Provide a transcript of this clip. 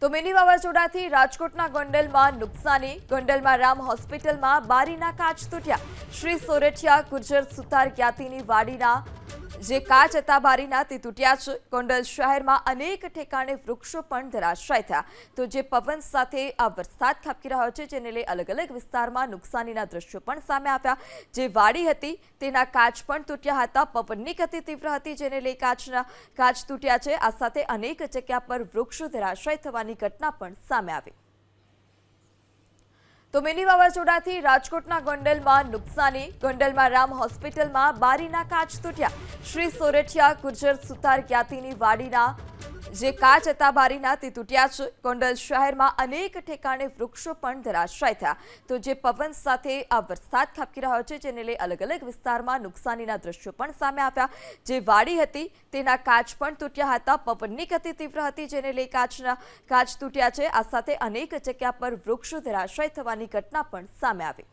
તો મિની વાવાઝોડાથી રાજકોટના ગોંડલમાં નુકસાની. ગોંડલમાં રામ હોસ્પિટલમાં બારીના કાચ તૂટ્યા. શ્રી સોરઠિયા ગુર્જર સુતાર જ્ઞાતિની વાડીના જે કાચ હતા બારીના તે તૂટ્યા છે. ગોંડલ શહેરમાં અનેક ઠેકાણે વૃક્ષો પણ ધરાશાય થયા. તો જે પવન સાથે આ વરસાદ ખાબકી રહ્યો છે જેને લઈ અલગ અલગ વિસ્તારમાં નુકસાનીના દ્રશ્યો પણ સામે આવ્યા. જે વાડી હતી તેના કાચ પણ તૂટ્યા હતા. પવનની ગતિ તીવ્ર હતી જેને લઈ કાચ તૂટ્યા છે. આ સાથે અનેક જગ્યા પર વૃક્ષો ધરાશાય થવાની ઘટના પણ સામે આવી. તો મિની વાવાઝોડાથી રાજકોટના ગોંડલમાં નુકસાની. ગોંડલમાં રામ હોસ્પિટલમાં બારીના કાચ તૂટ્યા. શ્રી સોરઠિયા ગુર્જર સુતાર જ્ઞાતિની વાડીના જે કાચ હતા બારીના તે તૂટ્યા છે. ગોંડલ શહેરમાં અનેક ઠેકાણે વૃક્ષો પણ ધરાશાય થયા. તો જે પવન સાથે આ વરસાદ ખાબકી રહ્યો છે જેને લઈ અલગ અલગ વિસ્તારમાં નુકસાનીના દ્રશ્યો પણ સામે આવ્યા. જે વાડી હતી તેના કાચ પણ તૂટ્યા હતા. પવનની ગતિ તીવ્ર હતી જેને લઈ કાચ તૂટ્યા છે. આ સાથે અનેક જગ્યા પર વૃક્ષો ધરાશાય થવાની ઘટના પણ સામે આવી.